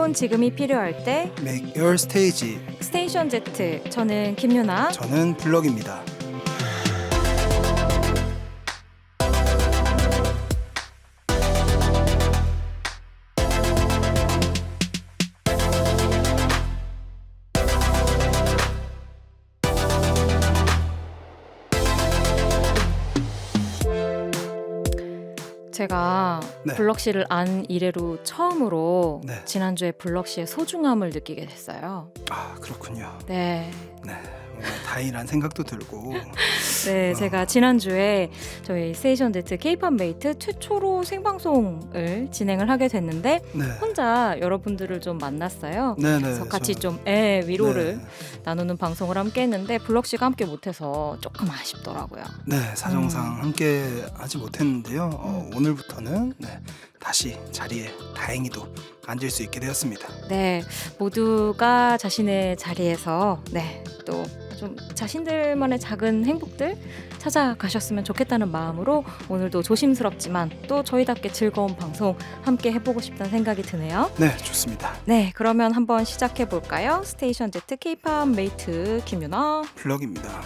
새로운 지금이 필요할 때 Make your stage. 스테이션 Z. 저는 김유나. 저는 블럭입니다. 제가 네. 블럭 씨를 안 이래로 처음으로 네. 지난주에 블럭 씨의 소중함을 느끼게 됐어요. 아, 그렇군요. 네. 네. 뭔가 다행이란 생각도 들고. 네, 제가 지난주에 저희 스테이션 Z K-팝 메이트 최초로 생방송을 진행을 하게 됐는데 네. 혼자 여러분들을 좀 만났어요. 네네. 그래서 같이 저- 좀 위로를 네. 나누는 방송을 함께 했는데 블럭 씨가 함께 못해서 조금 아쉽더라고요. 네, 사정상 함께 하지 못했는데요. 오늘부터는 다시 자리에 다행히도 앉을 수 있게 되었습니다. 네, 모두가 자신의 자리에서 또 좀 자신들만의 작은 행복들 찾아가셨으면 좋겠다는 마음으로 오늘도 조심스럽지만 또 저희답게 즐거운 방송 함께 해보고 싶다는 생각이 드네요. 네, 좋습니다. 네, 그러면 한번 시작해 볼까요? 스테이션 Z K-팝 메이트 김유나. 블럭입니다.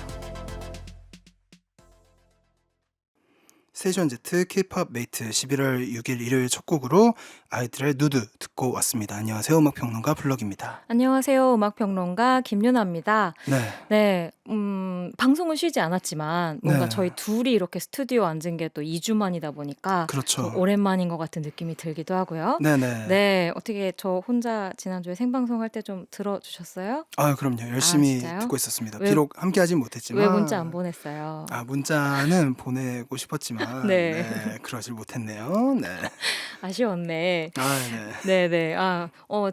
스테이션 Z K-팝 메이트 11월 6일 일요일 첫 곡으로 아이들의 누드 듣고 왔습니다. 안녕하세요, 음악평론가 블럭입니다. 안녕하세요, 음악평론가 김유나입니다. 네, 네, 방송은 쉬지 않았지만 뭔가 네. 저희 둘이 이렇게 스튜디오 앉은 게 또 2주 만이다 보니까 그렇죠. 좀 오랜만인 것 같은 느낌이 들기도 하고요. 네네. 네, 어떻게 저 혼자 지난주에 생방송 할 때 좀 들어주셨어요? 아, 그럼요. 열심히 진짜요? 듣고 있었습니다. 왜- 비록 함께하진 못했지만 왜 문자 안 보냈어요? 문자는 보내고 싶었지만 네. 그러질 못했네요. 네. 아쉬웠네. 네. 네네.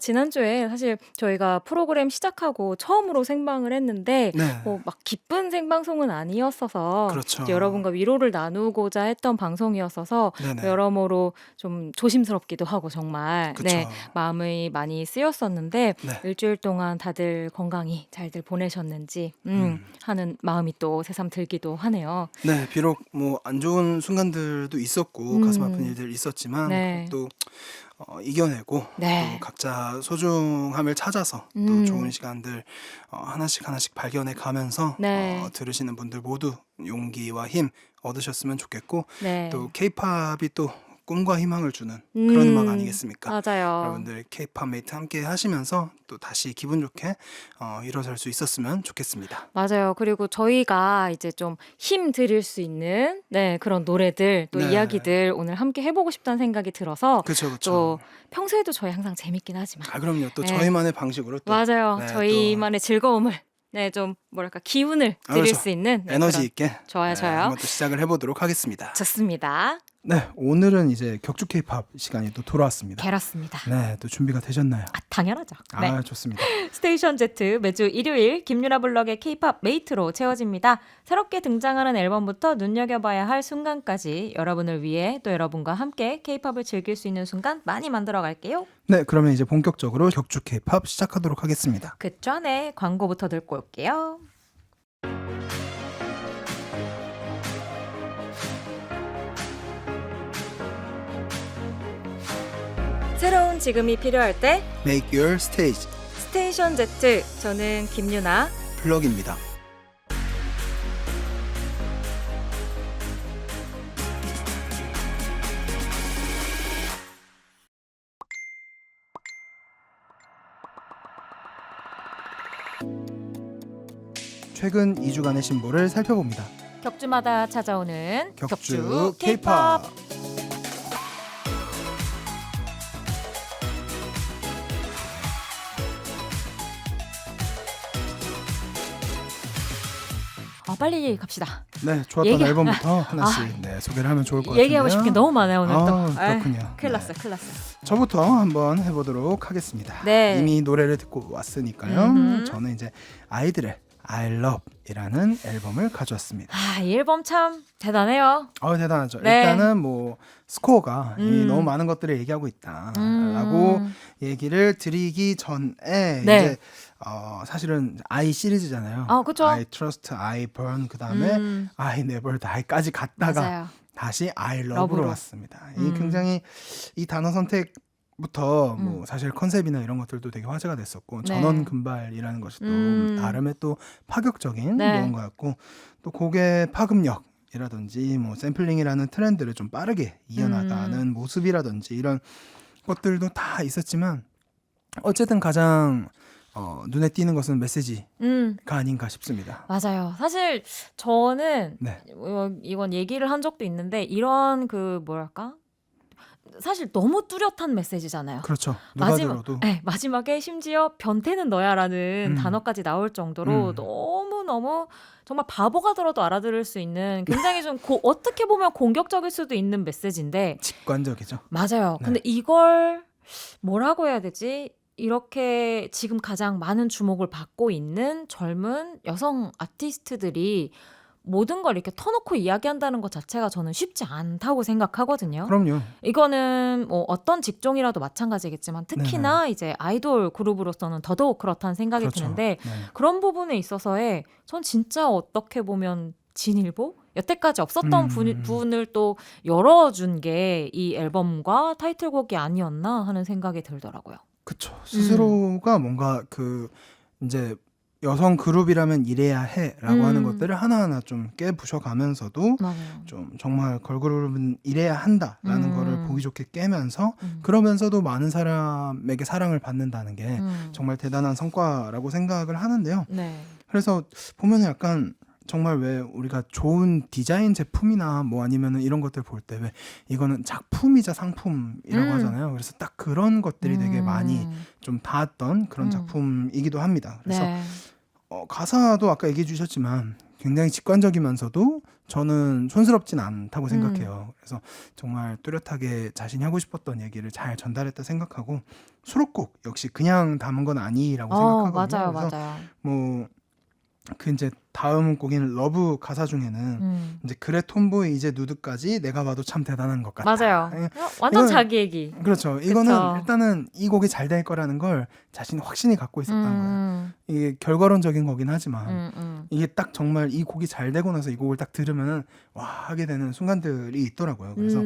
지난주에 사실 저희가 프로그램 시작하고 처음으로 생방을 했는데 네. 막 기쁜 생방송은 아니었어서 그렇죠. 이제 여러분과 위로를 나누고자 했던 방송이었어서 네네. 여러모로 좀 조심스럽기도 하고 정말 그쵸. 마음이 많이 쓰였었는데 네. 일주일 동안 다들 건강히 잘들 보내셨는지 하는 마음이 또 새삼 들기도 하네요. 네, 비록 뭐 안 좋은 순간들도 있었고 가슴 아픈 일들 있었지만 네. 또 이겨내고 네. 또 각자 소중함을 찾아서 또 음. 좋은 시간들 하나씩 하나씩 발견해 가면서 네. 들으시는 분들 모두 용기와 힘 얻으셨으면 좋겠고 네. 또 K-팝이 또 꿈과 희망을 주는 그런 음악 아니겠습니까? 맞아요. 여러분들 K-팝 메이트 함께 하시면서 또 다시 기분 좋게 일어설 수 있었으면 좋겠습니다. 맞아요. 그리고 저희가 이제 좀 힘 드릴 수 있는 그런 노래들 또 네. 이야기들 오늘 함께 해보고 싶다는 생각이 들어서 그렇죠, 또 그렇죠. 평소에도 저희 항상 재밌긴 하지만 그럼요. 또 네. 저희만의 방식으로 또 맞아요. 네, 저희만의 즐거움을 좀 뭐랄까 기운을 드릴 그렇죠. 수 있는 에너지 그런- 있게 좋아요, 좋아요. 한번 또 시작을 해보도록 하겠습니다. 좋습니다. 네, 오늘은 이제 격주 K-팝 시간이 또 돌아왔습니다. 게랐습니다. 네, 또 준비가 되셨나요? 당연하죠. 네. 좋습니다. 스테이션 Z 매주 일요일 김유나 블럭의 K-팝 메이트로 채워집니다. 새롭게 등장하는 앨범부터 눈여겨봐야 할 순간까지 여러분을 위해 또 여러분과 함께 K-팝을 즐길 수 있는 순간 많이 만들어 갈게요. 네, 그러면 이제 본격적으로 격주 K-팝 시작하도록 하겠습니다. 그 전에 광고부터 듣고 올게요. 새로운 지금이 필요할 때 Make your stage. 스테이션 Z. 저는 김유나. 블럭입니다. 최근 2주간의 신보를 살펴봅니다. 격주마다 찾아오는 격주 K-팝. 빨리 갑시다. 네, 좋았던 얘기- 앨범부터 하나씩 소개를 하면 좋을 것 같은데요. 얘기하고 싶은 게 너무 많아요 오늘 또. 그렇군요. 큰일 네. 났어, 큰일 났어. 저부터 한번 해보도록 하겠습니다. 네. 이미 노래를 듣고 왔으니까요. 음흠. 저는 이제 아이들의 I Love이라는 앨범을 가져왔습니다. 이 앨범 참 대단해요. 대단하죠. 네. 일단은 뭐 스코어가 이미 음. 너무 많은 것들을 얘기하고 있다라고 얘기를 드리기 전에 네. 이제 사실은 I 시리즈잖아요. 그쵸. I Trust, I Burn 그 다음에 I Never Die까지 갔다가 맞아요. 다시 I 러브로. Love로 왔습니다. 이 음. 굉장히 이 단어 선택 부터 뭐 사실 컨셉이나 이런 것들도 되게 화제가 됐었고 네. 전원 금발이라는 것이 또 나름의 또 파격적인 네. 무언가였고 또 곡의 파급력이라든지 뭐 샘플링이라는 트렌드를 좀 빠르게 이어나가는 모습이라든지 이런 것들도 다 있었지만 어쨌든 가장 눈에 띄는 것은 메시지가 아닌가 싶습니다. 맞아요. 사실 저는 네. 이건 얘기를 한 적도 있는데 이런 그 뭐랄까? 사실 너무 뚜렷한 메시지잖아요. 그렇죠. 누가 들어도 네, 마지막에 심지어 변태는 너야라는 음. 단어까지 나올 정도로 너무너무 정말 바보가 들어도 알아들을 수 있는 굉장히 좀 어떻게 보면 공격적일 수도 있는 메시지인데 직관적이죠. 맞아요. 네. 근데 이걸 뭐라고 해야 되지? 이렇게 지금 가장 많은 주목을 받고 있는 젊은 여성 아티스트들이 모든 걸 이렇게 터놓고 이야기한다는 것 자체가 저는 쉽지 않다고 생각하거든요. 그럼요. 이거는 뭐 어떤 직종이라도 마찬가지겠지만 특히나 이제 아이돌 그룹으로서는 더더욱 그렇다는 생각이 그렇죠. 드는데 네. 그런 부분에 있어서의 전 진짜 어떻게 보면 진일보? 여태까지 없었던 부분을 또 열어준 게 이 앨범과 타이틀곡이 아니었나 하는 생각이 들더라고요. 그쵸. 스스로가 뭔가 이제 여성 그룹이라면 이래야 해라고 하는 것들을 하나하나 좀 깨부셔가면서도 맞아요. 좀 정말 걸그룹은 이래야 한다라는 거를 보기 좋게 깨면서 음. 그러면서도 많은 사람에게 사랑을 받는다는 게 정말 대단한 성과라고 생각을 하는데요. 네. 그래서 보면 약간 정말 왜 우리가 좋은 디자인 제품이나 뭐 아니면은 이런 것들 볼 때 왜 이거는 작품이자 상품이라고 하잖아요. 그래서 딱 그런 것들이 되게 많이 좀 닿았던 그런 작품이기도 합니다. 그래서 네. 가사도 아까 얘기해 주셨지만 굉장히 직관적이면서도 저는 촌스럽진 않다고 생각해요. 그래서 정말 뚜렷하게 자신이 하고 싶었던 얘기를 잘 전달했다 생각하고 수록곡 역시 그냥 담은 건 아니라고 생각하거든요. 맞아요, 그래서 맞아요. 뭐 이제 다음 곡인 러브 가사 중에는 이제 그래 톰보이 이제 누드까지 내가 봐도 참 대단한 것 같다. 맞아요. 예, 완전 이건- 자기 얘기. 그렇죠. 이거는 그쵸. 일단은 이 곡이 잘 될 거라는 걸 자신이 확신이 갖고 있었던 거예요. 이게 결과론적인 거긴 하지만 이게 딱 정말 이 곡이 잘 되고 나서 이 곡을 딱 들으면은 와 하게 되는 순간들이 있더라고요. 그래서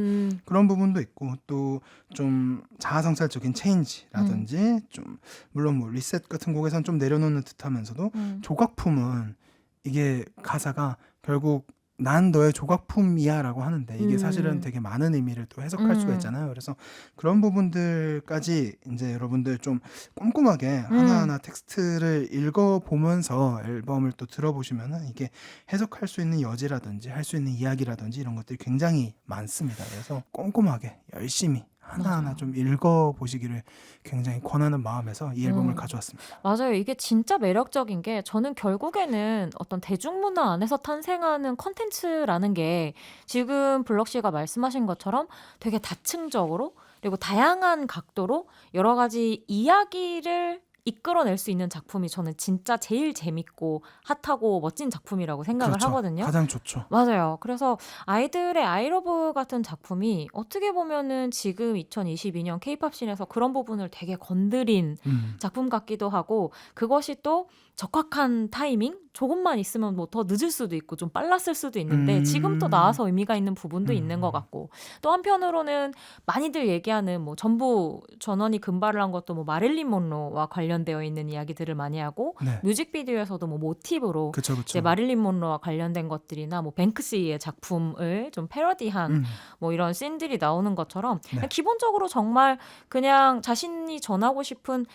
그런 부분도 있고 또 좀 자아성찰적인 체인지라든지 좀 물론 뭐 리셋 같은 곡에선 좀 내려놓는 듯하면서도 조각품은 이게 가사가 결국 난 너의 조각품이야라고 하는데 이게 사실은 되게 많은 의미를 또 해석할 수가 있잖아요. 그래서 그런 부분들까지 이제 여러분들 좀 꼼꼼하게 하나하나 텍스트를 읽어보면서 앨범을 또 들어보시면은 이게 해석할 수 있는 여지라든지 할 수 있는 이야기라든지 이런 것들이 굉장히 많습니다. 그래서 꼼꼼하게 열심히 하나하나 맞아요. 좀 읽어보시기를 굉장히 권하는 마음에서 이 앨범을 가져왔습니다. 맞아요. 이게 진짜 매력적인 게 저는 결국에는 어떤 대중문화 안에서 탄생하는 컨텐츠라는 게 지금 블럭 씨가 말씀하신 것처럼 되게 다층적으로 그리고 다양한 각도로 여러 가지 이야기를 이끌어낼 수 있는 작품이 저는 진짜 제일 재밌고 핫하고 멋진 작품이라고 생각을 그렇죠. 하거든요. 가장 좋죠. 맞아요. 그래서 아이들의 아이러브 같은 작품이 어떻게 보면은 지금 2022년 케이팝 씬에서 그런 부분을 되게 건드린 작품 같기도 하고 그것이 또 적확한 타이밍? 조금만 있으면 뭐 더 늦을 수도 있고 좀 빨랐을 수도 있는데 지금 또 나와서 의미가 있는 부분도 있는 것 같고 또 한편으로는 많이들 얘기하는 뭐 전부 전원이 금발을 한 것도 뭐 마릴린 monroe와 관련되어 있는 이야기들을 많이 하고 네. 뮤직비디오에서도 뭐 모티브로 그쵸. 이제 마릴린 monroe와 관련된 것들이나 뭐 뱅크시의 작품을 좀 패러디한 뭐 이런 씬들이 나오는 것처럼 네. 기본적으로 정말 그냥 자신이 전하고 싶은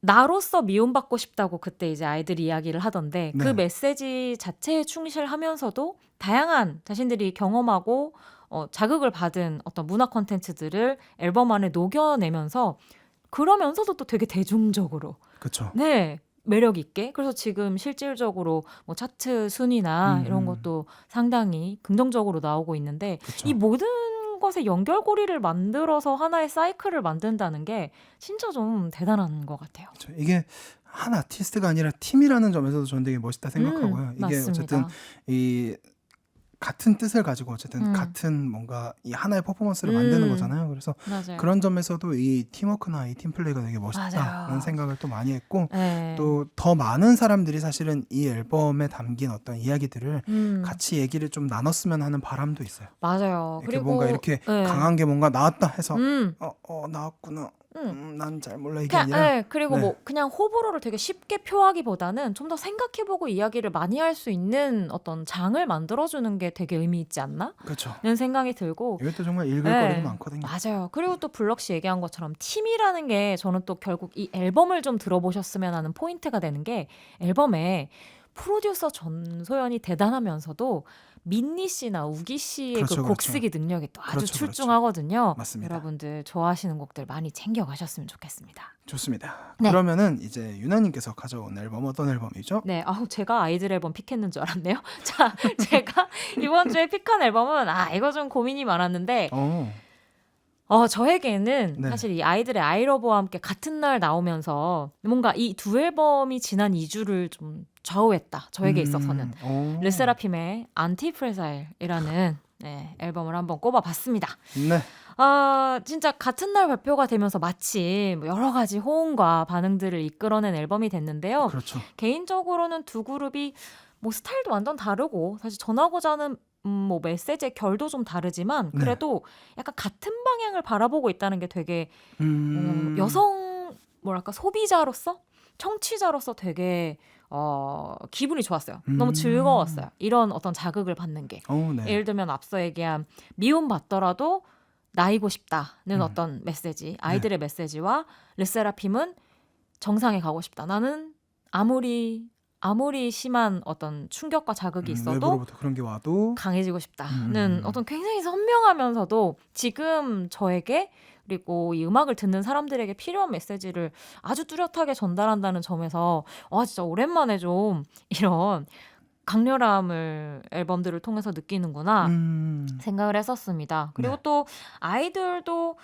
나로서 미움받고 싶다고 그때 이제 아이들이 이야기를 하던데 그 네. 메시지 자체에 충실하면서도 다양한 자신들이 경험하고 자극을 받은 어떤 문화 콘텐츠들을 앨범 안에 녹여내면서 그러면서도 또 되게 대중적으로 그렇죠. 네 매력 있게 그래서 지금 실질적으로 뭐 차트 순위나 이런 것도 상당히 긍정적으로 나오고 있는데 그쵸. 이 모든 것의 연결고리를 만들어서 하나의 사이클을 만든다는 게 진짜 좀 대단한 것 같아요. 그쵸. 이게 한 아티스트가 아니라 팀이라는 점에서도 저는 되게 멋있다 생각하고요. 이게 맞습니다. 어쨌든 이 같은 뜻을 가지고 어쨌든 같은 뭔가 이 하나의 퍼포먼스를 만드는 거잖아요. 그래서 맞아요. 그런 점에서도 이 팀워크나 이 팀플레이가 되게 멋있다라는 맞아요. 생각을 또 많이 했고 네. 또 더 많은 사람들이 사실은 이 앨범에 담긴 어떤 이야기들을 음, 같이 얘기를 좀 나눴으면 하는 바람도 있어요. 맞아요. 이렇게 그리고 뭔가 이렇게 네. 강한 게 뭔가 나왔다 해서 음, 나왔구나. 음. 난 잘 몰라 이게 그냥, 아니라 네, 그리고 네. 뭐 그냥 호불호를 되게 쉽게 표하기보다는 좀 더 생각해보고 이야기를 많이 할 수 있는 어떤 장을 만들어주는 게 되게 의미 있지 않나? 그렇죠. 는 생각이 들고 이것도 정말 읽을 네, 거리가 많거든요. 맞아요. 그리고 또 블럭 씨 얘기한 것처럼 팀이라는 게 저는 또 결국 이 앨범을 좀 들어보셨으면 하는 포인트가 되는 게 앨범에 프로듀서 전소연이 대단하면서도 민니 씨나 우기 씨의 그렇죠, 그 곡 그렇죠. 쓰기 능력이 또 아주 그렇죠, 그렇죠. 출중하거든요. 맞습니다. 여러분들 좋아하시는 곡들 많이 챙겨가셨으면 좋겠습니다. 좋습니다. 네. 그러면은 이제 유나님께서 가져온 앨범 어떤 앨범이죠? 네, 아우 제가 아이들 앨범 픽했는 줄 알았네요. 자, 제가 이번 주에 픽한 앨범은 이거 좀 고민이 많았는데 저에게는 네. 사실 이 아이들의 아이러브와 함께 같은 날 나오면서 뭔가 이 두 앨범이 지난 2주를 좀 좌우했다. 저에게 있어서는. 르세라핌의 안티프레자일이라는 네, 앨범을 한번 꼽아봤습니다. 네. 진짜 같은 날 발표가 되면서 마치 뭐 여러 가지 호응과 반응들을 이끌어낸 앨범이 됐는데요. 그렇죠. 개인적으로는 두 그룹이 뭐 스타일도 완전 다르고 사실 전하고자 하는 뭐 메시지의 결도 좀 다르지만 네. 그래도 약간 같은 방향을 바라보고 있다는 게 되게 여성 뭐랄까 소비자로서 청취자로서 되게 기분이 좋았어요. 너무 즐거웠어요. 이런 어떤 자극을 받는 게. 네. 예를 들면 앞서 얘기한 미움받더라도 나이고 싶다는 어떤 메시지, 아이들의 메시지와 르세라핌은 정상에 가고 싶다. 나는 아무리 심한 어떤 충격과 자극이 있어도 외부로부터 그런 게 와도 강해지고 싶다는 어떤 굉장히 선명하면서도 지금 저에게 그리고 이 음악을 듣는 사람들에게 필요한 메시지를 아주 뚜렷하게 전달한다는 점에서 진짜 오랜만에 좀 이런 강렬함을 앨범들을 통해서 느끼는구나 생각을 했었습니다. 그리고 네. 또 아이들도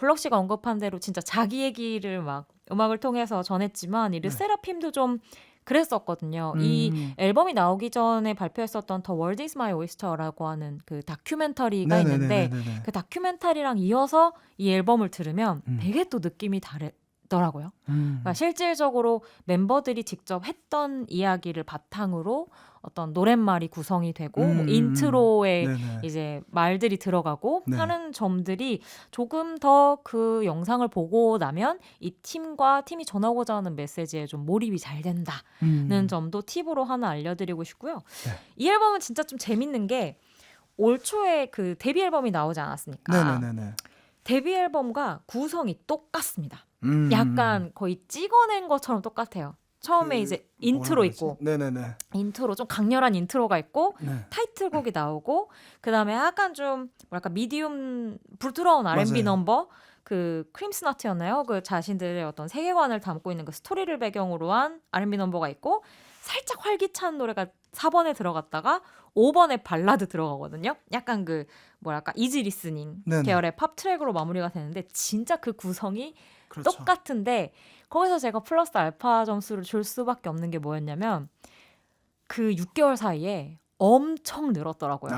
블럭 씨가 언급한 대로 진짜 자기 얘기를 막 음악을 통해서 전했지만 이 르세라핌도 좀 그랬었거든요. 이 앨범이 나오기 전에 발표했었던 The World Is My Oyster라고 하는 그 다큐멘터리가 있는데 네네네네네. 그 다큐멘터리랑 이어서 이 앨범을 들으면 되게 또 느낌이 다르더라고요. 그러니까 실질적으로 멤버들이 직접 했던 이야기를 바탕으로 어떤 노랫말이 구성이 되고 뭐 인트로에 네네. 이제 말들이 들어가고 네. 하는 점들이 조금 더 그 영상을 보고 나면 이 팀과 팀이 전하고자 하는 메시지에 좀 몰입이 잘 된다는 점도 팁으로 하나 알려드리고 싶고요. 네. 이 앨범은 진짜 좀 재밌는 게 올 초에 그 데뷔 앨범이 나오지 않았습니까? 네네네네. 데뷔 앨범과 구성이 똑같습니다. 약간 거의 찍어낸 것처럼 똑같아요. 처음에 이제 인트로 있고 네네네. 인트로 좀 강렬한 인트로가 있고 네. 타이틀곡이 나오고 그다음에 약간 좀 뭐랄까 미디움 부드러운 R&B 맞아요. 넘버 그 크림스나트였나요? 그 자신들의 어떤 세계관을 담고 있는 그 스토리를 배경으로 한 R&B 넘버가 있고 살짝 활기찬 노래가 4번에 들어갔다가 5번에 발라드 들어가거든요. 약간 그 뭐랄까 이지 리스닝 네네. 계열의 팝 트랙으로 마무리가 되는데 진짜 그 구성이 그렇죠. 똑같은데 거기서 제가 플러스 알파 점수를 줄 수밖에 없는 게 뭐였냐면 그 6개월 사이에 엄청 늘었더라고요.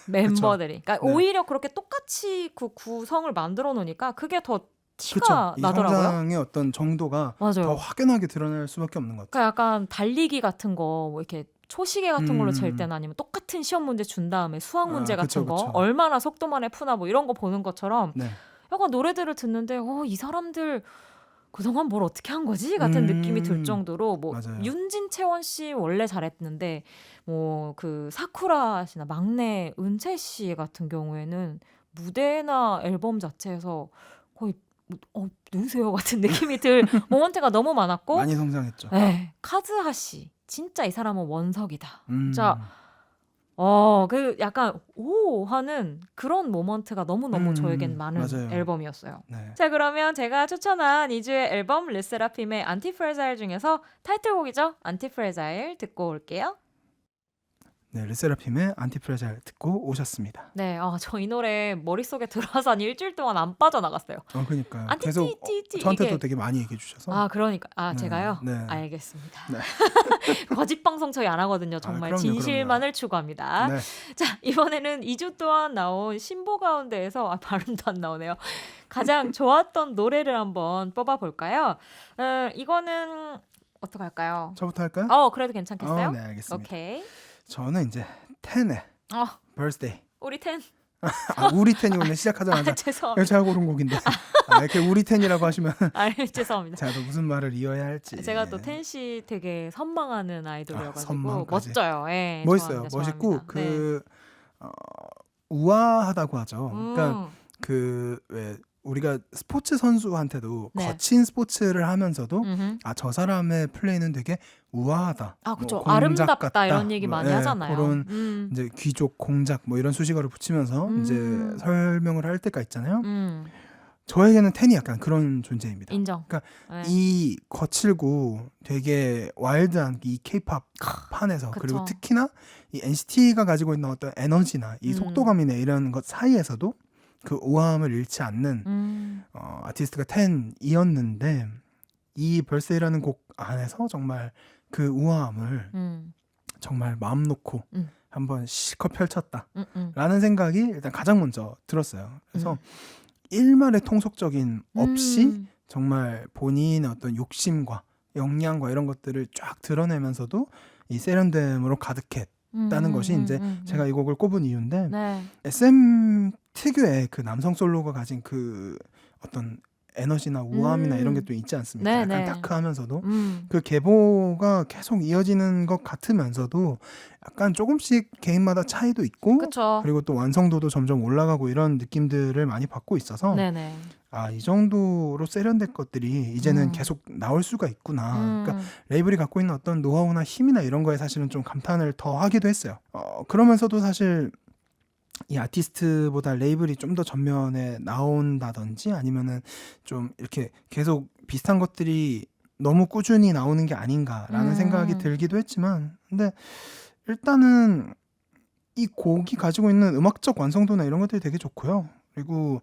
멤버들이. 그러니까 네. 오히려 그렇게 똑같이 그 구성을 만들어 놓으니까 그게 더 티가 그렇죠. 이 나더라고요. 성장의 어떤 정도가 맞아요. 더 확연하게 드러날 수밖에 없는 것 같아요. 그러니까 약간 달리기 같은 거 뭐 이렇게 초시계 같은 걸로 잴 때나 아니면 똑같은 시험 문제 준 다음에 수학 문제 같은 그쵸, 거 그쵸. 얼마나 속도 만에 푸나 뭐 이런 거 보는 것처럼 네. 약간 노래들을 듣는데 이 사람들 그동안 뭘 어떻게 한 거지? 같은 느낌이 들 정도로 뭐 맞아요. 윤진 채원 씨 원래 잘했는데 뭐 그 사쿠라 씨나 막내 은채 씨 같은 경우에는 무대나 앨범 자체에서 거의 누구세요? 같은 느낌이 들 모먼트가 너무 많았고 많이 성장했죠. 네, 카즈하 씨 진짜 이 사람은 원석이다. 진짜 그 약간 오 하는 그런 모먼트가 너무너무 저에겐 많은 맞아요. 앨범이었어요. 네. 자, 그러면 제가 추천한 2주의 앨범 르세라핌의 안티프레자일 중에서 타이틀곡이죠. 안티프레자일 듣고 올게요. 네, 르세라핌의 안티프레잘 듣고 오셨습니다. 네, 저 이 노래 머릿속에 들어와서 한 일주일 동안 안 빠져나갔어요. 그러니까요. 안티 계속 띠띠띠 저한테도 이게 되게 많이 얘기해 주셔서. 그러니까 네, 제가요? 네. 알겠습니다. 네. 거짓 방송 저희 안 하거든요. 정말 그럼요, 진실만을 추구합니다. 네. 자, 이번에는 2주 동안 나온 신보 가운데에서 발음도 안 나오네요. 가장 좋았던 노래를 한번 뽑아볼까요? 이거는 어떻게 할까요? 저부터 할까요? 그래도 괜찮겠어요? 네, 알겠습니다. 오케이. 저는 이제 텐의 birthday. 우리 텐. 우리 텐이 오늘 시작하자마자 죄송합니다. 제가 고른 곡인데 이렇게 우리 텐이라고 하시면 죄송합니다. 제가 또 무슨 말을 이어야 할지. 제가 또 텐 씨 되게 선망하는 아이돌이어가지고 선망까지. 멋져요. 예, 멋있어요. 좋아합니다. 멋있고 좋아합니다. 우아하다고 하죠. 그러니까 음. 왜 우리가 스포츠 선수한테도 네. 거친 스포츠를 하면서도 음흠. 저 사람의 플레이는 되게 우아하다. 그렇죠. 공작 아름답다 같다. 이런 얘기 많이 하잖아요. 그런 이제 귀족, 공작 뭐 이런 수식어를 붙이면서 이제 설명을 할 때가 있잖아요. 저에게는 텐이 약간 그런 존재입니다. 인정. 그러니까 네. 이 거칠고 되게 와일드한 이 케이팝 판에서 그쵸. 그리고 특히나 이 NCT가 가지고 있는 어떤 에너지나 이 속도감이나 이런 것 사이에서도 그 우아함을 잃지 않는 아티스트가 텐이었는데 이 벌스데이라는 곡 안에서 정말 그 우아함을 정말 마음 놓고 한번 실컷 펼쳤다라는 생각이 일단 가장 먼저 들었어요. 그래서 일말의 통속적인 없이 정말 본인의 어떤 욕심과 역량과 이런 것들을 쫙 드러내면서도 이 세련됨으로 가득했다는 것이 이제 제가 이 곡을 꼽은 이유인데 네. SM 특유의 그 남성 솔로가 가진 그 어떤 에너지나 우아함이나 이런 게 또 있지 않습니까? 네, 약간 네. 다크하면서도 그 계보가 계속 이어지는 것 같으면서도 약간 조금씩 개인마다 차이도 있고 그쵸. 그리고 또 완성도도 점점 올라가고 이런 느낌들을 많이 받고 있어서 네네. 이 정도로 세련된 것들이 이제는 계속 나올 수가 있구나. 그러니까 레이블이 갖고 있는 어떤 노하우나 힘이나 이런 거에 사실은 좀 감탄을 더 하기도 했어요. 그러면서도 사실 이 아티스트보다 레이블이 좀 더 전면에 나온다든지 아니면은 좀 이렇게 계속 비슷한 것들이 너무 꾸준히 나오는 게 아닌가라는 생각이 들기도 했지만 근데 일단은 이 곡이 가지고 있는 음악적 완성도나 이런 것들이 되게 좋고요. 그리고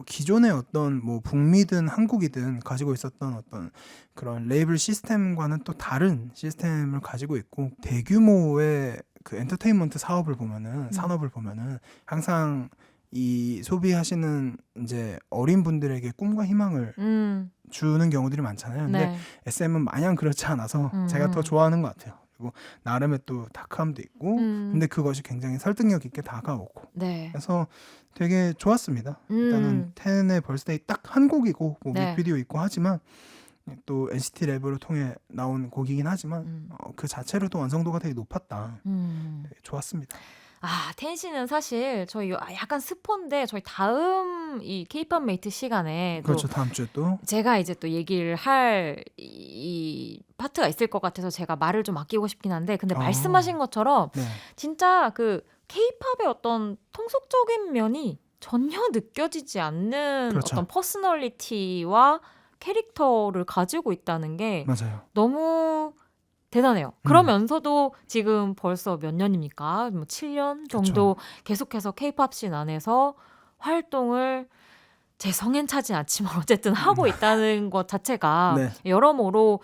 기존의 어떤 뭐 북미든 한국이든 가지고 있었던 어떤 그런 레이블 시스템과는 또 다른 시스템을 가지고 있고 대규모의 그 엔터테인먼트 사업을 보면은 산업을 보면은 항상 이 소비하시는 이제 어린 분들에게 꿈과 희망을 주는 경우들이 많잖아요. 근데 네. SM은 마냥 그렇지 않아서 제가 더 좋아하는 것 같아요. 그리고 나름의 또 다크함도 있고 근데 그것이 굉장히 설득력 있게 다가오고 네. 그래서 되게 좋았습니다. 일단은 텐의 벌스데이 딱 한 곡이고 뭐 네. 뮤직비디오 있고 하지만 또 NCT 랩을 통해 나온 곡이긴 하지만 그 자체로도 완성도가 되게 높았다. 되게 좋았습니다. 텐 씨는 사실 저희 약간 스포인데 저희 다음 이 K-pop 메이트 시간에 그렇죠. 또 다음 주에 또 제가 이제 또 얘기를 할 이 파트가 있을 것 같아서 제가 말을 좀 아끼고 싶긴 한데 근데 말씀하신 것처럼 네. 진짜 그 K-팝의 어떤 통속적인 면이 전혀 느껴지지 않는 그렇죠. 어떤 퍼스널리티와 캐릭터를 가지고 있다는 게 맞아요. 너무 대단해요. 그러면서도 지금 벌써 몇 년입니까? 뭐 7년 정도 계속해서 K-팝 씬 안에서 활동을 제 성엔 차지 않지만 어쨌든 하고 있다는 것 자체가 네. 여러모로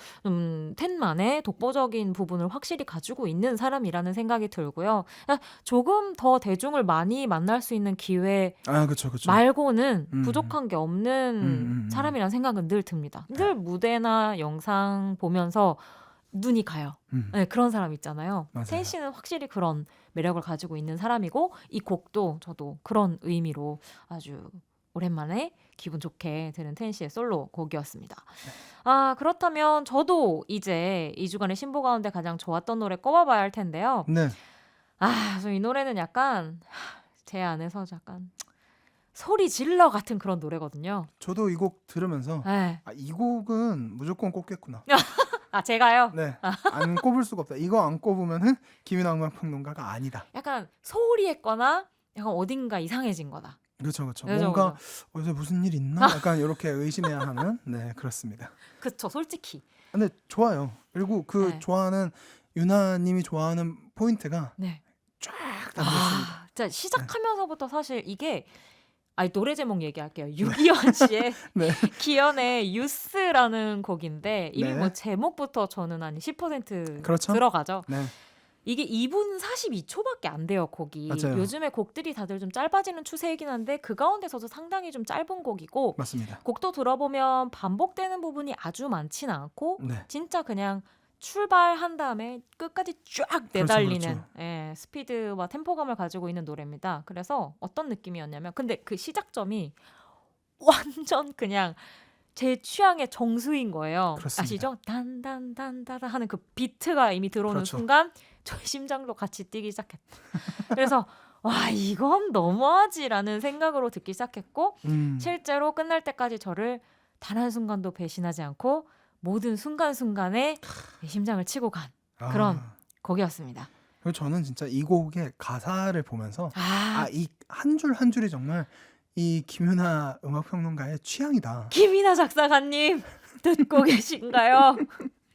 텐만의 독보적인 부분을 확실히 가지고 있는 사람이라는 생각이 들고요. 조금 더 대중을 많이 만날 수 있는 기회 그렇죠. 말고는 부족한 게 없는 사람이라는 생각은 늘 듭니다. 늘 무대나 영상 보면서 눈이 가요. 네, 그런 사람 있잖아요. 맞아요. 텐 씨는 확실히 그런 매력을 가지고 있는 사람이고 이 곡도 저도 그런 의미로 아주 오랜만에 기분 좋게 들은 텐 씨의 솔로 곡이었습니다. 그렇다면 저도 이제 2주간의 신보 가운데 가장 좋았던 노래 꼽아봐야 할 텐데요. 네. 저 이 노래는 약간 제 안에서 약간 소리 질러 같은 그런 노래거든요. 저도 이 곡 들으면서 네. 이 곡은 무조건 꼽겠구나. 제가요? 네. 안 꼽을 수가 없다. 이거 안 꼽으면은 김윤아 음악평론가가 아니다. 약간 소홀히 했거나 약간 어딘가 이상해진 거다. 그렇죠. 그죠, 뭔가 어제 무슨 일 있나? 약간 이렇게 의심해야 하는 네, 그렇습니다. 그쵸, 솔직히. 근데 좋아요. 그리고 그 네. 좋아하는 유나님이 좋아하는 포인트가 네. 담겼습니다. 진짜 시작하면서부터 사실 이게 노래 제목 얘기할게요. 유기현 씨의 네. 기현의 유스라는 곡인데 이미 네. 뭐 제목부터 저는 한 10% 그렇죠. 들어가죠. 네. 이게 2분 42초밖에 안 돼요, 곡이. 맞아요. 요즘에 곡들이 다들 좀 짧아지는 추세이긴 한데 그 가운데서도 상당히 좀 짧은 곡이고 맞습니다. 곡도 들어보면 반복되는 부분이 아주 많지는 않고 네. 진짜 그냥 출발한 다음에 끝까지 쫙 내달리는 그렇죠. 예, 스피드와 템포감을 가지고 있는 노래입니다. 그래서 어떤 느낌이었냐면 근데 그 시작점이 완전 그냥 제 취향의 정수인 거예요. 그렇습니다. 아시죠? 단단단다다 하는 그 비트가 이미 들어오는 그렇죠. 순간 저의 심장도 같이 뛰기 시작했다. 그래서 와 이건 너무하지라는 생각으로 듣기 시작했고 실제로 끝날 때까지 저를 단 한순간도 배신하지 않고 모든 순간순간에 심장을 치고 간 그런 곡이었습니다. 그리고 저는 진짜 이 곡의 가사를 보면서 아, 이 한 줄 한 줄이 정말 이 김윤아 음악평론가의 취향이다. 김이나 작사가님 듣고 계신가요?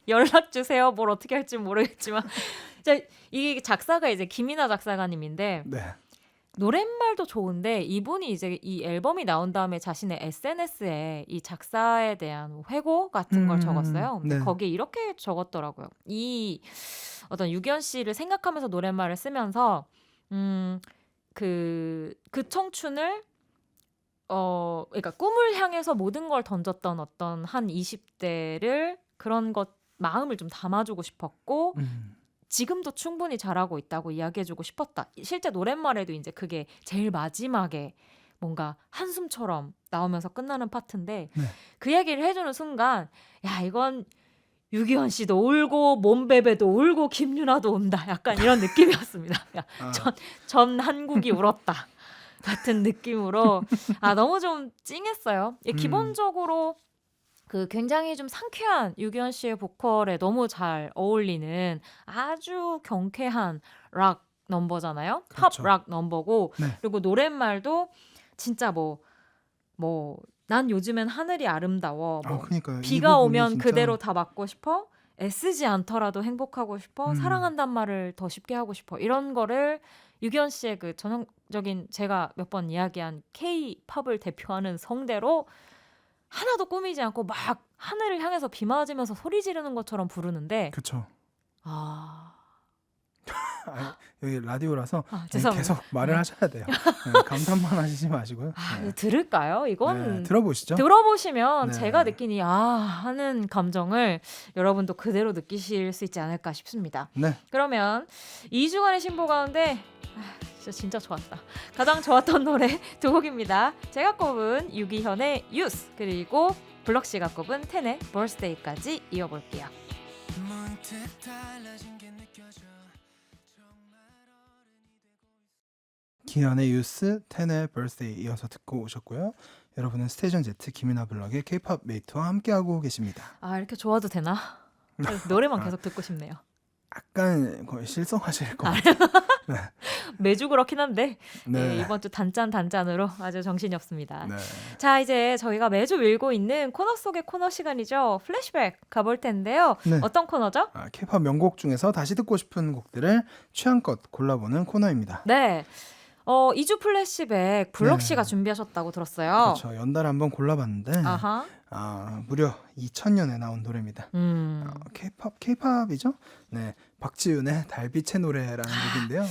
연락 주세요. 뭘 어떻게 할지 모르겠지만 이 작사가 이제 김이나 작사가님인데 네. 노랫말도 좋은데 이분이 이제 이 앨범이 나온 다음에 자신의 SNS에 이 작사에 대한 회고 같은 걸 적었어요. 근데 네. 거기에 이렇게 적었더라고요. 이 어떤 유기현 씨를 생각하면서 노랫말을 쓰면서 그 청춘을 그러니까 꿈을 향해서 모든 걸 던졌던 어떤 한 20대를 그런 것 마음을 좀 담아주고 싶었고 지금도 충분히 잘하고 있다고 이야기해주고 싶었다. 실제 노랫말에도 이제 그게 제일 마지막에 뭔가 한숨처럼 나오면서 끝나는 파트인데 네. 그 얘기를 해주는 순간 야 이건 유기현 씨도 울고 몸베베도 울고 김유나도 온다. 약간 이런 느낌이었습니다. 야, 전 한국이 울었다. 같은 느낌으로 너무 좀 찡했어요. 기본적으로 그 굉장히 좀 상쾌한 유기현 씨의 보컬에 너무 잘 어울리는 아주 경쾌한 락 넘버잖아요. 그렇죠. 팝 락 넘버고 네. 그리고 노랫말도 진짜 난 요즘엔 하늘이 아름다워. 그러니까요. 비가 오면 그대로 다 맞고 싶어. 애쓰지 않더라도 행복하고 싶어. 사랑한단 말을 더 쉽게 하고 싶어. 이런 거를 유기현 씨의 그 전형적인 제가 몇 번 이야기한 K-팝을 대표하는 성대로 하나도 꾸미지 않고 막 하늘을 향해서 비 맞으면서 소리 지르는 것처럼 부르는데 그렇죠. 여기 라디오라서 죄송합니다. 계속 말을 하셔야 돼요. 네, 감탄만 하시지 마시고요. 네. 들을까요? 이건 들어보시죠. 들어보시면 네. 제가 느끼니 하는 감정을 여러분도 그대로 느끼실 수 있지 않을까 싶습니다. 네. 그러면 2주간의 신보 가운데 진짜 좋았다. 가장 좋았던 노래 두 곡입니다. 제가 꼽은 유기현의 유스 그리고 블럭씨가 꼽은 텐의 birthday까지 이어볼게요. 기현의 유스, 텐의 birthday 이어서 듣고 오셨고요. 여러분은 스테이션 Z 김이나 블럭의 K-팝 메이트와 함께하고 계십니다. 이렇게 좋아도 되나? 노래만 계속 듣고 싶네요. 약간 거의 실성하실 것 같아요. 네. 매주 그렇긴 한데 네. 이번 주 단짠으로 아주 정신이 없습니다. 네. 자 이제 저희가 매주 밀고 있는 코너 속의 코너 시간이죠. 플래시백 가볼 텐데요. 네. 어떤 코너죠? K-팝 명곡 중에서 다시 듣고 싶은 곡들을 취향껏 골라보는 코너입니다. 네. 2주 플래시백 블럭 씨가 네. 준비하셨다고 들었어요. 그렇죠. 연달아 한번 골라봤는데 무려 2000년에 나온 노래입니다. K-팝이죠? 네, 박지윤의 달빛의 노래라는 곡인데요.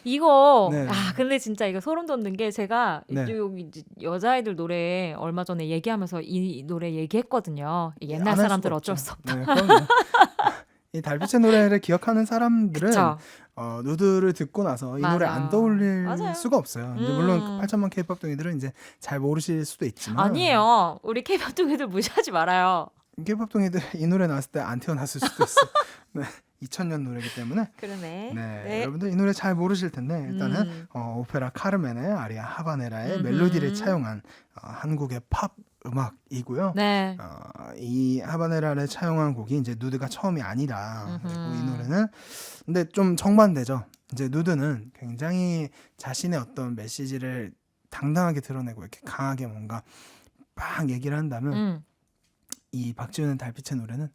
이거 네. 근데 진짜 이거 소름 돋는 게 제가 여자아이들 노래 얼마 전에 얘기하면서 이 노래 얘기했거든요. 옛날 사람들 어쩔 수 없다. 네, 그럼요. 이 달빛의 노래를 기억하는 사람들은 그쵸? 누드를 듣고 나서 이 노래 안 떠올릴 수가 없어요. 이제 물론 8천만 K-팝 동이들은 이제 잘 모르실 수도 있지만 아니에요. 우리 K-팝 동이들 무시하지 말아요. K-팝 동이들 이 노래 나왔을 때 안 태어났을 수도 있어. 네, 2000년 노래이기 때문에. 그러네. 네, 여러분들 이 노래 잘 모르실 텐데 일단은 오페라 카르멘의 아리아 하바네라의 멜로디를 차용한 한국의 팝 음악이고요. 네. 이 하바네라를 차용한 곡이 이제 누드가 처음이 아니라 그리고 이 노래는 근데 좀 정반대죠. 이제 누드는 굉장히 자신의 어떤 메시지를 당당하게 드러내고 이렇게 강하게 뭔가 막 얘기를 한다면 이 박지윤의 달빛의 노래는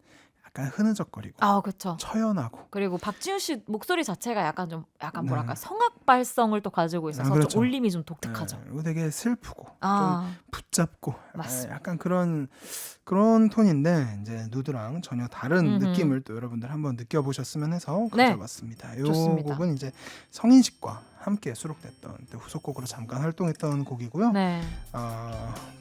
약간 흐느적거리고 아, 그렇죠. 처연하고 그리고 박지훈 씨 목소리 자체가 약간 좀 약간 네. 뭐랄까 성악 발성을 또 가지고 있어서 그렇죠. 좀 울림이 좀 독특하죠. 네, 그리고 되게 슬프고 좀 아, 붙잡고 맞습니다. 약간 그런 톤인데 이제 누드랑 전혀 다른 음흠. 느낌을 또 여러분들 한번 느껴보셨으면 해서 네. 가져봤습니다. 이 좋습니다. 곡은 이제 성인식과 함께 수록됐던 또 후속곡으로 잠깐 활동했던 곡이고요. 네.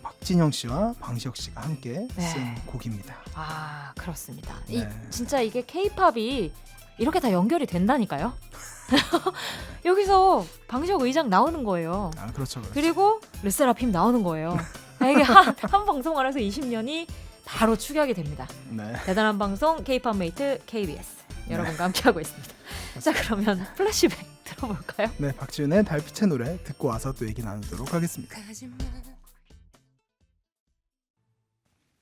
박진영 씨와 방시혁 씨가 함께 네. 쓴 곡입니다. 아, 그렇습니다. 네. 진짜 이게 K-팝이 이렇게 다 연결이 된다니까요. 여기서 방시혁 의장 나오는 거예요. 아, 그렇죠. 그리고 르세라핌 나오는 거예요. 이게 한 방송 안에서 20년이 바로 축약이 됩니다. 네. 대단한 방송 K-팝 메이트 KBS 여러분과 함께하고 있습니다. 자, 그러면 플래시백 들어볼까요? 네, 박지윤의 달빛의 노래 듣고 와서 또 얘기 나누도록 하겠습니다.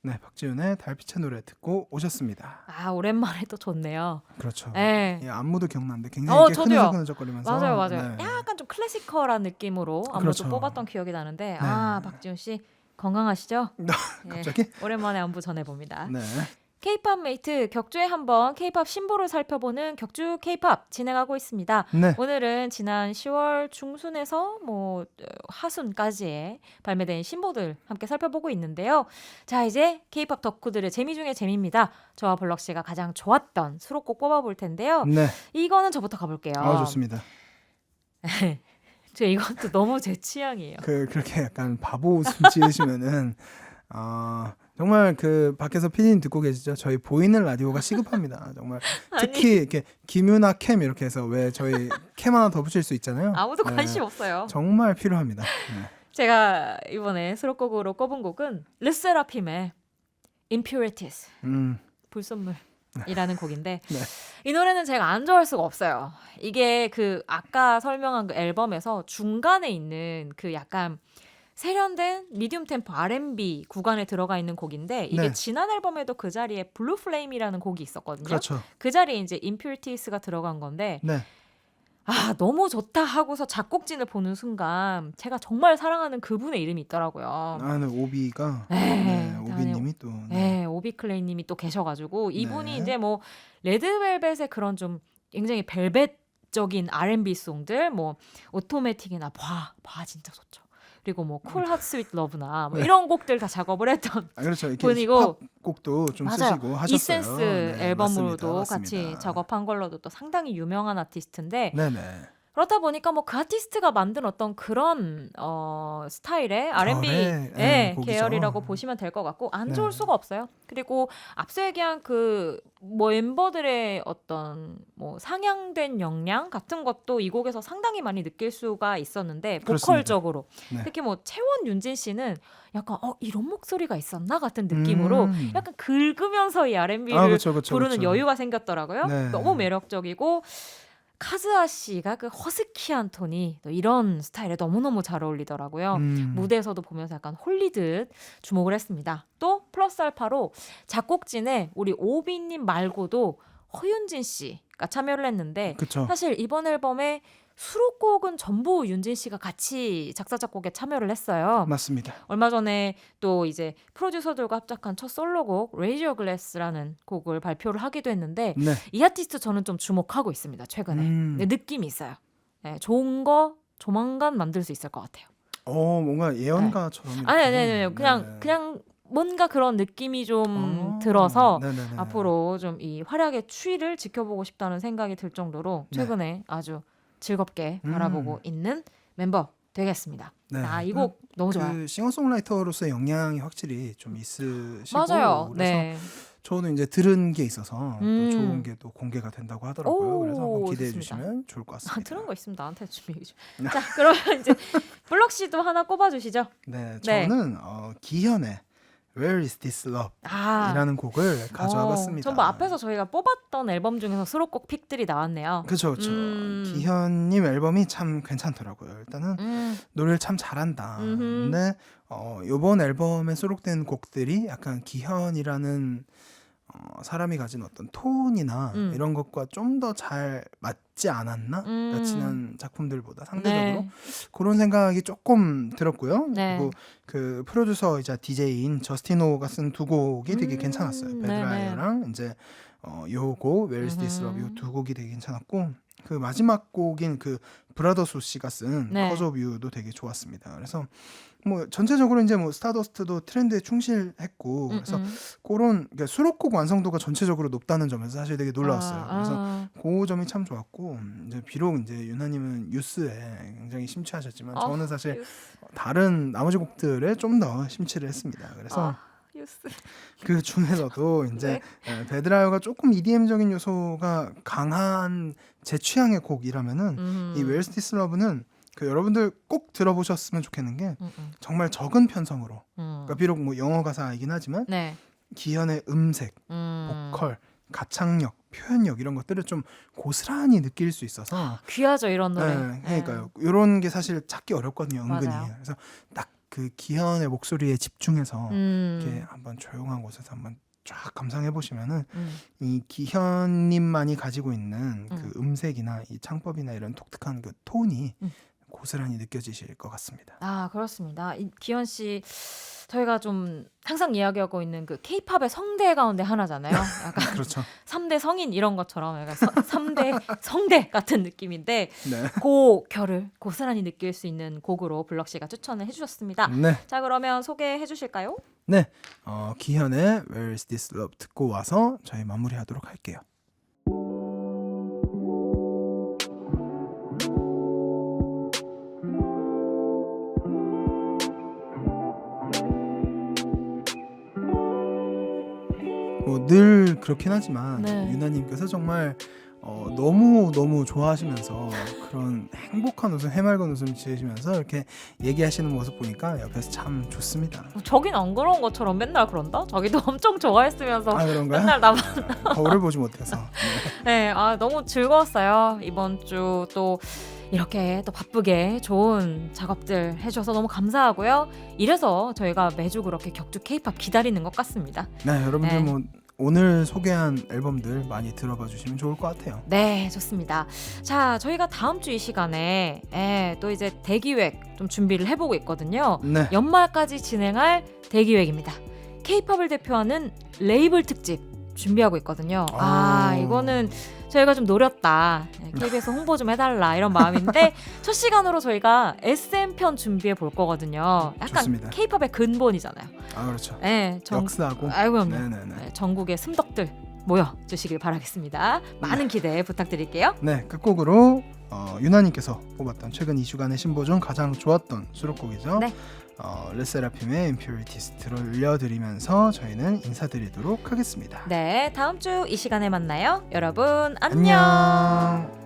네, 박지윤의 달빛의 노래 듣고 오셨습니다. 아, 오랜만에 또 좋네요. 그렇죠. 네. 예, 안무도 기억나는데 굉장히 이렇게 저도요. 흐느적흐느적거리면서 맞아요. 네. 약간 좀 클래시컬한 느낌으로 안무도 그렇죠. 뽑았던 기억이 나는데 네. 박지훈 씨 건강하시죠? 갑자기? 오랜만에 안부 전해봅니다. 네. K-팝 메이트 격주에 한번 K-팝 신보를 살펴보는 격주 K-팝 진행하고 있습니다. 네. 오늘은 지난 10월 중순에서 하순까지의 발매된 신보들 함께 살펴보고 있는데요. 자, 이제 K-팝 덕후들의 재미 중에 재미입니다. 저와 블럭 씨가 가장 좋았던 수록곡 뽑아볼 텐데요. 네. 이거는 저부터 가볼게요. 좋습니다. 저 이것도 너무 제 취향이에요. 그렇게 약간 바보 웃음 지으시면은 정말 그 밖에서 피디님 듣고 계시죠? 저희 보이는 라디오가 시급합니다. 정말 특히 이렇게 김유나 캠 이렇게 해서 왜 저희 캠 하나 더 붙일 수 있잖아요. 아무도 관심 없어요. 정말 필요합니다. 네. 제가 이번에 수록곡으로 꼽은 곡은 르세라핌의 Impurities 불순물이라는 곡인데 네. 이 노래는 제가 안 좋아할 수가 없어요. 이게 그 아까 설명한 그 앨범에서 중간에 있는 그 약간 세련된 미디움 템포 R&B 구간에 들어가 있는 곡인데 이게 네. 지난 앨범에도 그 자리에 블루 플레임이라는 곡이 있었거든요. 그렇죠. 그 자리에 이제 Impurities가 들어간 건데 네. 너무 좋다 하고서 작곡진을 보는 순간 제가 정말 사랑하는 그분의 이름이 있더라고요. 네, 오비가 네, 오비님이 또 네, 오비클레이님이 또 계셔가지고 이분이 네. 이제 레드벨벳의 그런 좀 굉장히 벨벳적인 R&B 송들 오토매틱이나 봐 진짜 좋죠. 그리고 쿨 핫 스윗 러브나 이런 곡들 다 작업을 했던 그렇죠. 이렇게 분이고 힙합곡도 좀 맞아요. 쓰시고 하셨어요. 이센스 앨범으로도 맞습니다. 같이 작업한 걸로도 또 상당히 유명한 아티스트인데 네네. 그렇다 보니까 그 아티스트가 만든 어떤 그런 스타일의 R&B 곡이죠. 계열이라고 보시면 될 것 같고 안 네. 좋을 수가 없어요. 그리고 앞서 얘기한 그 멤버들의 어떤 상향된 역량 같은 것도 이 곡에서 상당히 많이 느낄 수가 있었는데 보컬적으로 네. 특히 채원 윤진 씨는 약간 이런 목소리가 있었나 같은 느낌으로 약간 긁으면서 이 R&B를 그쵸, 부르는 그쵸. 여유가 생겼더라고요. 네. 너무 매력적이고 카즈아 씨가 그 허스키한 톤이 또 이런 스타일에 너무너무 잘 어울리더라고요. 무대에서도 보면서 약간 홀리듯 주목을 했습니다. 또 플러스 알파로 작곡진에 우리 오비님 말고도 허윤진 씨가 참여를 했는데 그쵸. 사실 이번 앨범에 수록곡은 전부 윤진 씨가 같이 작사 작곡에 참여를 했어요. 맞습니다. 얼마 전에 또 이제 프로듀서들과 합작한 첫 솔로곡 Raise Your Glass라는 곡을 발표를 하기도 했는데 네. 이 아티스트 저는 좀 주목하고 있습니다. 최근에 네, 느낌이 있어요. 네, 좋은 거 조만간 만들 수 있을 것 같아요. 뭔가 예언가처럼. 아니 그냥 뭔가 그런 느낌이 좀 들어서 네네네. 앞으로 좀 이 활약의 추이를 지켜보고 싶다는 생각이 들 정도로 최근에 아주 즐겁게 바라보고 있는 멤버 되겠습니다. 네. 이 곡 너무 좋아요. 그 싱어송라이터로서의 역량이 확실히 좀 있으시고 맞아요. 그래서 네. 저는 이제 들은 게 있어서 또 좋은 게 또 공개가 된다고 하더라고요. 오, 그래서 한번 기대해 좋습니다. 주시면 좋을 것 같습니다. 들은 거 있으면 나한테 준비해 줘. 자, 그러면 이제 블럭 씨도 하나 꼽아 주시죠. 네, 네. 저는 기현의 Where is this love? 이라는 곡을 가져와 봤습니다. 전부 앞에서 저희가 뽑았던 앨범 중에서 수록곡 픽들이 나왔네요. 그렇죠. 기현님 앨범이 참 괜찮더라고요. 일단은 노래를 참 잘한다. 근데 이번 앨범에 수록된 곡들이 약간 기현이라는 사람이 가진 어떤 톤이나 이런 것과 좀 더 잘 맞지 않았나? 지난 작품들보다 상대적으로 네. 그런 생각이 조금 들었고요. 네. 그리고 그 프로듀서이자 DJ인 저스틴 호가 쓴 두 곡이 되게 괜찮았어요. 네네. 배드라이어랑 이제 요 곡 Where is this love 요 두 곡이 되게 괜찮았고 그 마지막 곡인 그 브라더스 씨가 쓴 네. Cause of You도 되게 좋았습니다. 그래서 뭐 전체적으로 이제 뭐 스타더스트도 트렌드에 충실했고 그래서 그런 그러니까 수록곡 완성도가 전체적으로 높다는 점에서 사실 되게 놀라웠어요. 그래서 그 점이 참 좋았고 이제 비록 이제 유나님은 유스에 굉장히 심취하셨지만 저는 사실 다른 나머지 곡들에 좀 더 심취를 했습니다. 그래서 유스. 그 중에서도 이제 배드라이어가 조금 EDM적인 요소가 강한 제 취향의 곡이라면은 이 Where is this love는 그 여러분들 꼭 들어보셨으면 좋겠는 게 정말 적은 편성으로 그러니까 비록 뭐 영어 가사이긴 하지만 네. 기현의 음색, 보컬, 가창력, 표현력 이런 것들을 좀 고스란히 느낄 수 있어서 귀하죠 이런 노래. 네, 그러니까요. 이런 게 사실 찾기 어렵거든요, 은근히. 맞아요. 그래서 딱 그 기현의 목소리에 집중해서 음. 이렇게 한번 조용한 곳에서 한번 쫙 감상해 보시면은 이 기현님만이 가지고 있는 그 음색이나 이 창법이나 이런 독특한 그 톤이 고스란히 느껴지실 것 같습니다. 아 그렇습니다. 이 기현 씨 저희가 좀 항상 이야기하고 있는 그 K-팝의 성대 가운데 하나잖아요. 약간 그렇죠. 3대 성인 이런 것처럼 약간 3대 성대 같은 느낌인데 네. 그 결을 고스란히 느낄 수 있는 곡으로 블럭 씨가 추천을 해주셨습니다. 네. 자 그러면 소개해 주실까요? 네. 기현의 Where is this love 듣고 와서 저희 마무리하도록 할게요. 뭐 늘 그렇긴 하지만 네. 유나님께서 정말 너무 좋아하시면서 그런 행복한 웃음, 해맑은 웃음 지으시면서 이렇게 얘기하시는 모습 보니까 옆에서 참 좋습니다. 저긴 안 그런 것처럼 맨날 그런다? 자기도 엄청 좋아했으면서 아 그런가요? 맨날 나만 거울을 보지 못해서. 네, 아 너무 즐거웠어요. 이번 주 또 이렇게 또 바쁘게 좋은 작업들 해줘서 너무 감사하고요. 이래서 저희가 매주 그렇게 격주 K-팝 기다리는 것 같습니다. 네, 여러분들 네. 뭐 오늘 소개한 앨범들 많이 들어봐 주시면 좋을 것 같아요. 네, 좋습니다. 자, 저희가 다음 주 이 시간에 또 이제 대기획 좀 준비를 해보고 있거든요. 네. 연말까지 진행할 대기획입니다. K-팝을 대표하는 레이블 특집 준비하고 있거든요. 이거는 저희가 좀 노렸다. KBS 홍보 좀 해달라 이런 마음인데 첫 시간으로 저희가 SM 편 준비해 볼 거거든요. 약간 좋습니다. K-팝의 근본이잖아요. 아 그렇죠. 네, 역사하고. 아이고 그럼요. 네네네. 네, 전국의 숨덕들 모여 주시길 바라겠습니다. 많은 기대 부탁드릴게요. 네, 끝곡으로 유나님께서 뽑았던 최근 2주간의 신보 중 가장 좋았던 수록곡이죠. 네. 르세라핌의 Impurities 들려드리면서 저희는 인사드리도록 하겠습니다. 네, 다음 주 이 시간에 만나요. 여러분 안녕. 안녕.